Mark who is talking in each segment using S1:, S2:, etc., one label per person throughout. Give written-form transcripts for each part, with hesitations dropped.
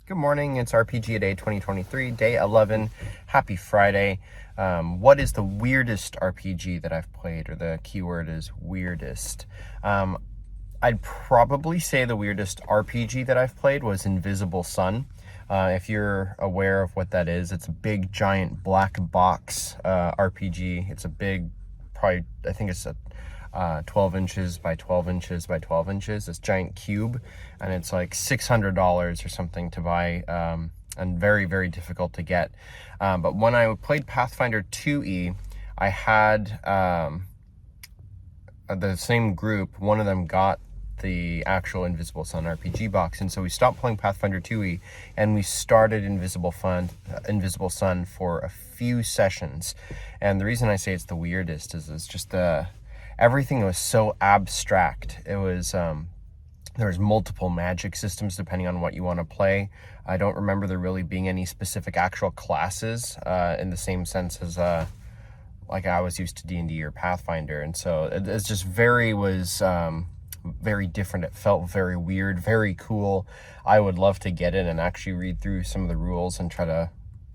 S1: Good morning, it's RPG Day 2023, day 11. Happy Friday. What is the weirdest RPG that I've played? Or the keyword is weirdest. I'd probably say the weirdest RPG that I've played was Invisible Sun. If you're aware of what that is, it's a big, giant black box RPG. It's a big, probably, I think it's a 12 inches by 12 inches by 12 inches, this giant cube, and it's like $600 or something to buy, and very, very difficult to get. But when I played Pathfinder 2E, I had the same group, one of them got the actual Invisible Sun RPG box, and so we stopped playing Pathfinder 2E and we started Invisible Sun for a few sessions. And the reason I say it's the weirdest is it's just everything was so abstract. It was there's multiple magic systems depending on what you want to play. I don't remember there really being any specific actual classes in the same sense as like I was used to D&D or Pathfinder, and so it's just very different. It felt very weird, very cool. I would love to get in and actually read through some of the rules and try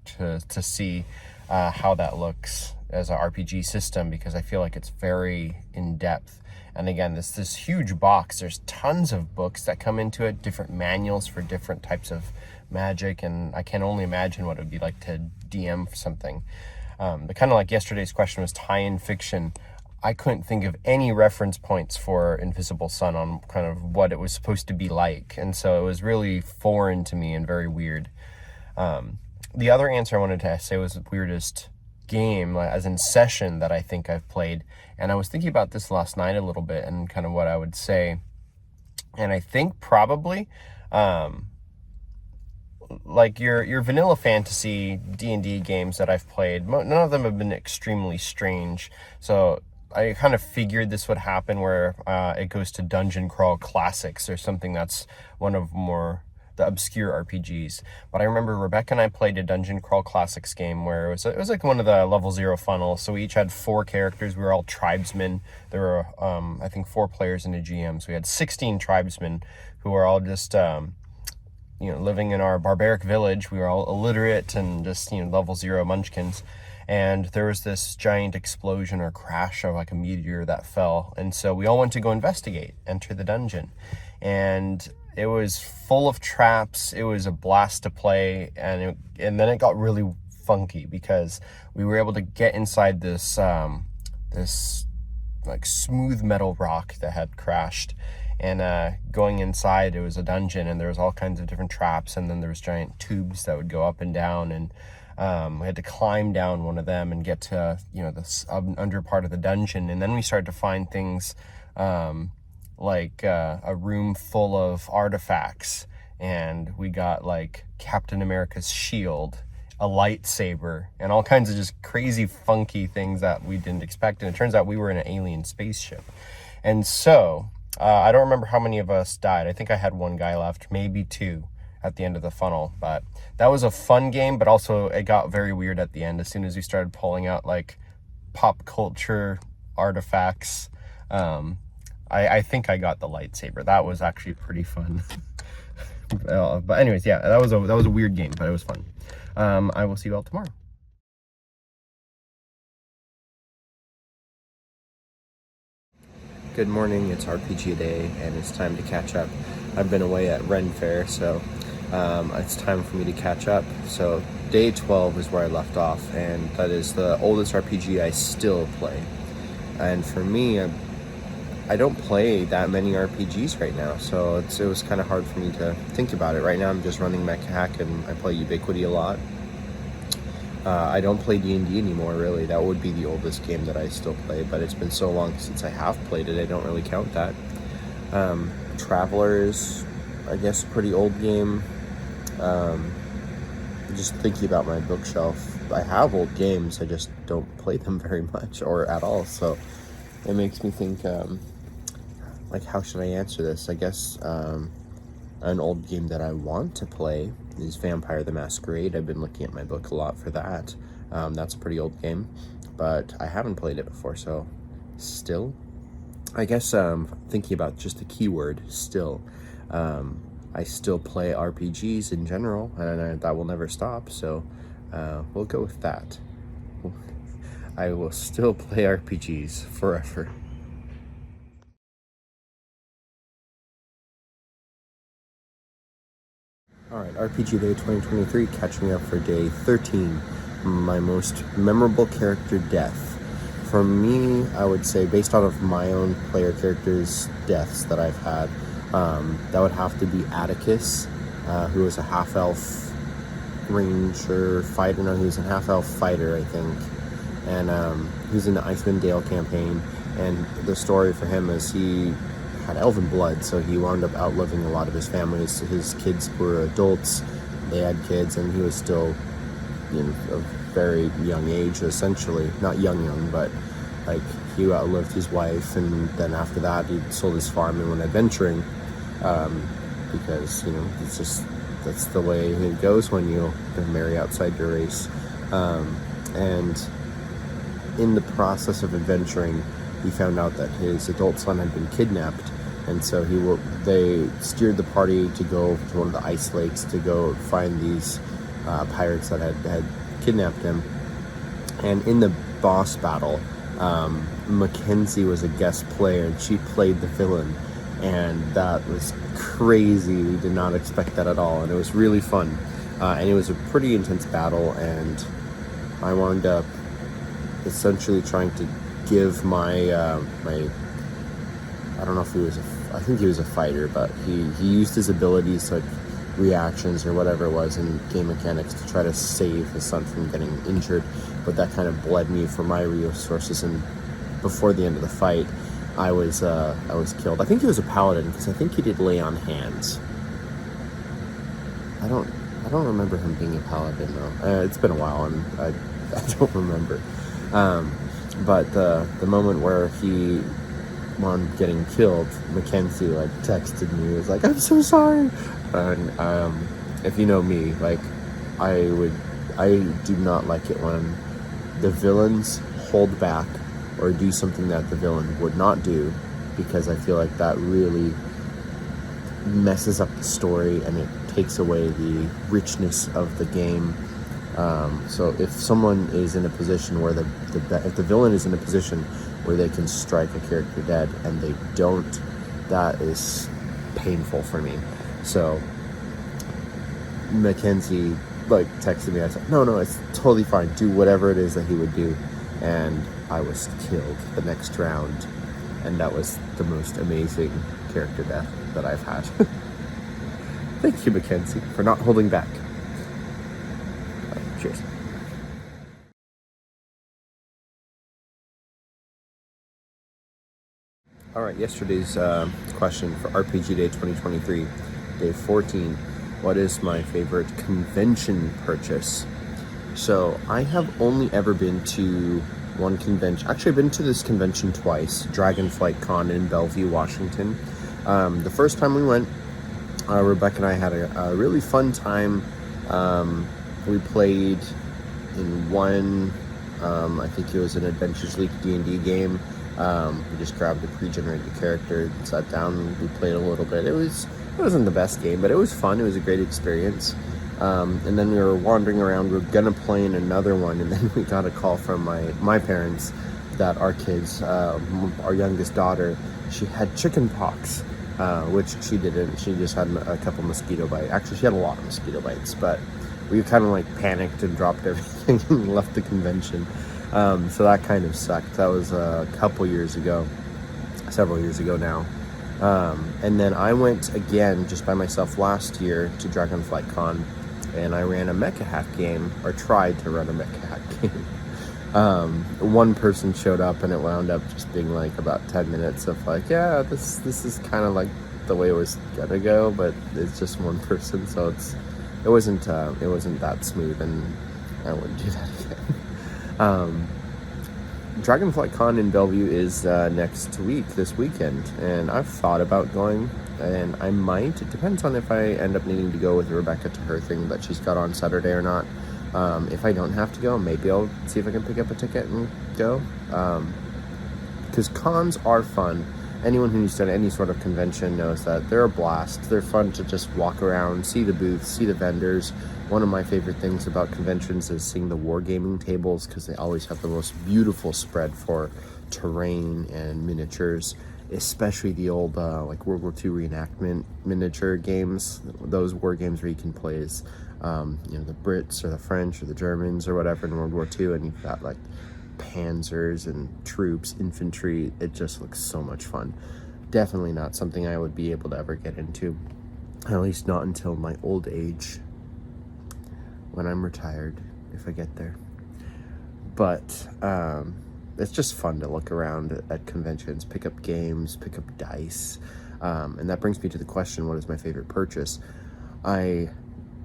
S1: to see how that looks as an RPG system, because I feel like it's very in-depth. And again, this huge box, there's tons of books that come into it, different manuals for different types of magic, and I can only imagine what it would be like to DM something. But kind of like yesterday's question was tie-in fiction, I couldn't think of any reference points for Invisible Sun on kind of what it was supposed to be like, and so it was really foreign to me and very weird. The other answer I wanted to say was the weirdest game, as in session, that I think I've played, and I was thinking about this last night a little bit and kind of what I would say, and I think probably like your vanilla fantasy D&D games that I've played, none of them have been extremely strange, so I kind of figured this would happen where it goes to Dungeon Crawl Classics or something that's one of the obscure RPGs. But I remember Rebecca and I played a Dungeon Crawl Classics game where it was like one of the level 0 funnels. So we each had 4 characters. We were all tribesmen. There were, I think, 4 players in a GM. So we had 16 tribesmen who were all just, living in our barbaric village. We were all illiterate and just, level 0 munchkins. And there was this giant explosion or crash of like a meteor that fell. And so we all went to go investigate, enter the dungeon. And it was full of traps. It was a blast to play, and then it got really funky because we were able to get inside this like smooth metal rock that had crashed, and going inside, it was a dungeon, and there was all kinds of different traps, and then there was giant tubes that would go up and down, and we had to climb down one of them and get to this under part of the dungeon, and then we started to find things like a room full of artifacts, and we got like Captain America's shield, a lightsaber, and all kinds of just crazy funky things that we didn't expect. And it turns out we were in an alien spaceship. And so I don't remember how many of us died. I think I had 1 guy left, maybe 2 at the end of the funnel. But that was a fun game, but also it got very weird at the end as soon as we started pulling out like pop culture artifacts. I think I got the lightsaber. That was actually pretty fun. But anyways, yeah, that was a weird game, but it was fun. I will see you all tomorrow. Good morning, it's RPG Day, and it's time to catch up. I've been away at Ren Fair, so it's time for me to catch up. So day 12 is where I left off, and that is the oldest RPG I still play. And for me, I don't play that many RPGs right now, so it was kind of hard for me to think about it. Right now I'm just running Mech Hack, and I play Ubiquity a lot. I don't play D&D anymore, really. That would be the oldest game that I still play, but it's been so long since I have played it, I don't really count that. Travelers, I guess, a pretty old game. Just thinking about my bookshelf, I have old games, I just don't play them very much or at all, so it makes me think, like, how should I answer this? I guess an old game that I want to play is Vampire the Masquerade. I've been looking at my book a lot for that. That's a pretty old game, but I haven't played it before, so still. I guess thinking about just the keyword, still. I still play RPGs in general, and that will never stop, so we'll go with that. I will still play RPGs forever. Alright, RPG Day 2023, catching up for day 13. My most memorable character death. For me, I would say, based out of my own player characters' deaths that I've had, that would have to be Atticus, who was a half-elf ranger fighter. No, he was a half-elf fighter, I think. And he was in the Icewind Dale campaign, and the story for him is he had elven blood, so he wound up outliving a lot of his family. His kids were adults, they had kids, and he was still a very young age, essentially. Not young, but like he outlived his wife, and then after that he sold his farm and went adventuring, because it's just, that's the way it goes when you marry outside your race. And in the process of adventuring, he found out that his adult son had been kidnapped, and so they steered the party to go to one of the ice lakes to go find these pirates that had kidnapped him. And in the boss battle, Mackenzie was a guest player, and she played the villain, and that was crazy. We did not expect that at all, and it was really fun. And it was a pretty intense battle, and I wound up essentially trying to give my I don't know if I think he was a fighter, but he used his abilities, like reactions or whatever it was in game mechanics, to try to save his son from getting injured. But that kind of bled me for my resources, and before the end of the fight, I was killed. I think he was a paladin, because I think he did lay on hands. I don't remember him being a paladin though. It's been a while, and I don't remember. But the moment where he wound up getting killed, Mackenzie texted me. It was like, "I'm so sorry." And if you know me, I do not like it when the villains hold back or do something that the villain would not do, because I feel like that really messes up the story and it takes away the richness of the game. So if someone is in a position where if the villain is in a position where they can strike a character dead and they don't, that is painful for me. So Mackenzie texted me. I said, no, it's totally fine, do whatever it is that he would do. And I was killed the next round, and that was the most amazing character death that I've had. Thank you, Mackenzie, for not holding back. Cheers. Alright, yesterday's question for RPG Day 2023, Day 14. What is my favorite convention purchase? So, I have only ever been to one convention. Actually, I've been to this convention twice, Dragonflight Con in Bellevue, Washington. The first time we went, Rebecca and I had a really fun time. We played in one, I think it was an Adventures League D&D game. We just grabbed a pre-generated character, sat down, and we played a little bit. It wasn't the best game, but it was fun. It was a great experience. And then we were wandering around. We were gonna play in another one, and then we got a call from my parents that our kids, our youngest daughter, she had chicken pox, which she didn't. She just had a couple mosquito bites. Actually, she had a lot of mosquito bites, but we kind of panicked and dropped everything and left the convention. So that kind of sucked. That was a couple years ago, several years ago now. And then I went again just by myself last year to Dragonflight Con, and I ran a mecha hack game, or tried to run a mecha hack game. One person showed up, and it wound up just being about 10 minutes of yeah, this is kind of the way it was gonna go, but it's just one person, so it wasn't that smooth, and I wouldn't do that again. Dragonflight Con in Bellevue is next week, this weekend, and I've thought about going, and I might. It depends on if I end up needing to go with Rebecca to her thing that she's got on Saturday or not. If I don't have to go, maybe I'll see if I can pick up a ticket and go. Because cons are fun, anyone who's done any sort of convention knows that they're a blast. They're fun to just walk around, see the booths, see the vendors. One of my favorite things about conventions is seeing the wargaming tables, because they always have the most beautiful spread for terrain and miniatures, especially the old like World War II reenactment miniature games, those war games where you can play as you know, the Brits or the French or the Germans or whatever in World War II, and you've got like panzers and troops, infantry. It just looks so much fun. Definitely not something I would be able to ever get into, at least not until my old age, when I'm retired, if I get there. But it's just fun to look around at conventions, pick up games, pick up dice, and that brings me to the question, what is my favorite purchase? I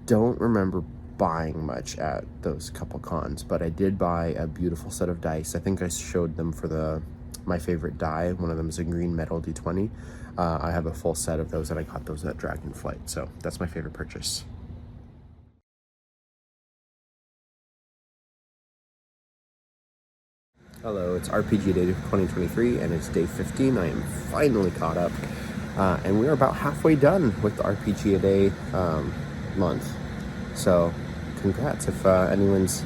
S1: don't remember buying much at those couple cons, but I did buy a beautiful set of dice. I think I showed them for my favorite die. One of them is a green metal D20. I have a full set of those, and I got those at Dragonflight, so that's my favorite purchase. Hello, it's RPG Day 2023, and it's day 15. I am finally caught up, and we are about halfway done with the RPG a Day month. So, congrats if anyone's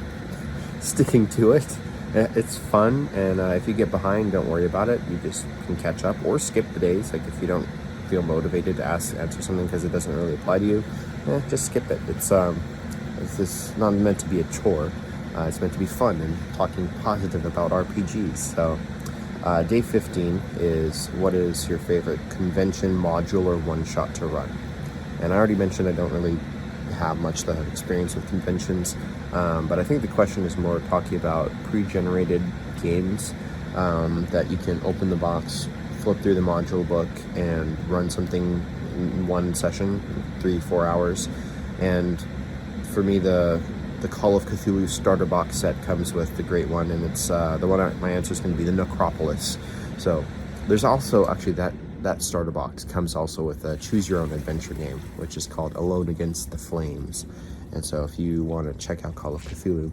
S1: sticking to it. It's fun, and if you get behind, don't worry about it. You just can catch up or skip the days. Like if you don't feel motivated to answer something because it doesn't really apply to you, just skip it. It's just not meant to be a chore. It's meant to be fun and talking positive about RPGs. So day 15 is, what is your favorite convention module or one-shot to run? And I already mentioned I don't really have much experience with conventions, but I think the question is more talking about pre-generated games that you can open the box, flip through the module book, and run something in one session, 3-4 hours. And for me, the Call of Cthulhu starter box set comes with the great one, and it's the one. My answer is going to be the Necropolis. So there's also actually that starter box comes also with a choose your own adventure game, which is called Alone Against the Flames. And so if you want to check out Call of Cthulhu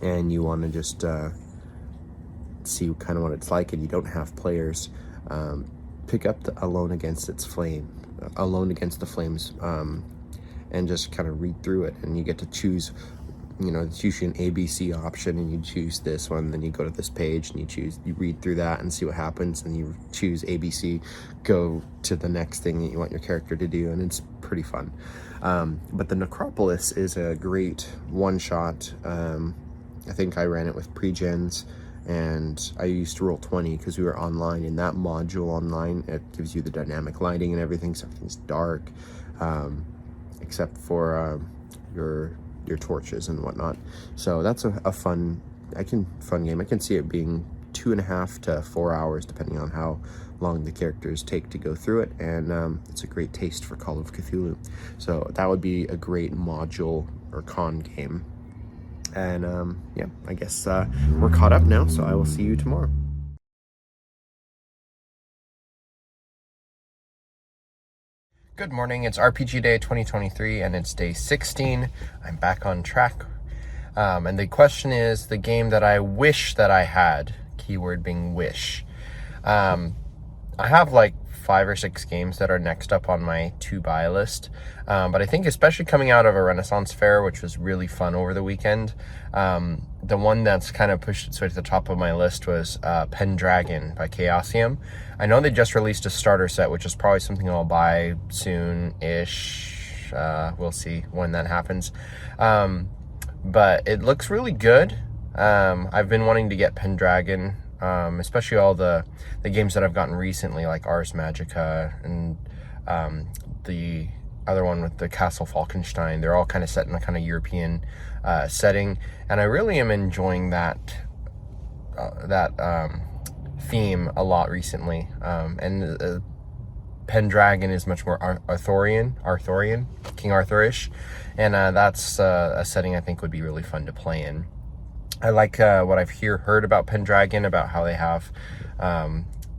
S1: and you want to just see kind of what it's like, and you don't have players, pick up the Alone Against the Flames, and just kind of read through it, and you get to choose. You know, it's usually an ABC option, and you choose this one, then you go to this page and you read through that and see what happens, and you choose ABC, go to the next thing that you want your character to do, and it's pretty fun. But the Necropolis is a great one-shot. I think I ran it with pre-gens, and I used Roll20 because we were online. In that module online, it gives you the dynamic lighting and everything, so everything's dark, except for your torches and whatnot. So that's a fun game. I can see it being 2.5 to 4 hours, depending on how long the characters take to go through it, and it's a great taste for Call of Cthulhu. So that would be a great module or con game. And yeah, I guess we're caught up now, so I will see you tomorrow. Good morning, it's RPG Day 2023, and it's day 16. I'm back on track. And the question is the game that I wish that I had, keyword being wish. I have like 5 or 6 games that are next up on my to-buy list. But I think especially coming out of a Renaissance Fair, which was really fun over the weekend, the one that's kind of pushed its way to the top of my list was Pendragon by Chaosium. I know they just released a starter set, which is probably something I'll buy soon-ish. We'll see when that happens. But it looks really good. I've been wanting to get Pendragon, especially all the games that I've gotten recently, like Ars Magica and the other one with the Castle Falkenstein. They're all kind of set in a kind of European setting, and I really am enjoying that theme a lot recently. And Pendragon is much more Arthurian, King Arthur-ish, and that's a setting I think would be really fun to play in. I like what I've heard about Pendragon, about how they have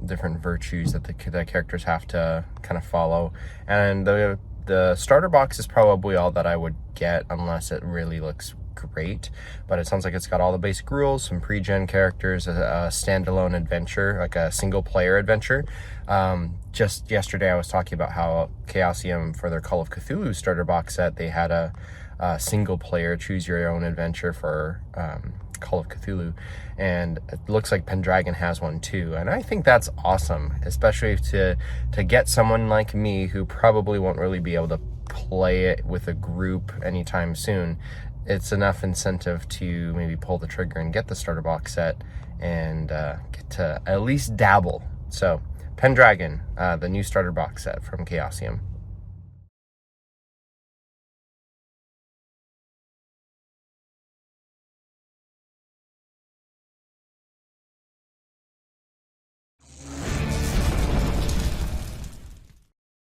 S1: different virtues that the characters have to kind of follow, and the starter box is probably all that I would get unless it really looks great, but it sounds like it's got all the basic rules, some pre-gen characters, a standalone adventure, like a single player adventure. Just yesterday I was talking about how Chaosium, for their Call of Cthulhu starter box set, they had a single player choose your own adventure for Call of Cthulhu, and it looks like Pendragon has one too, and I think that's awesome, especially to get someone like me who probably won't really be able to play it with a group anytime soon. It's enough incentive to maybe pull the trigger and get the starter box set and get to at least dabble. So Pendragon, the new starter box set from Chaosium.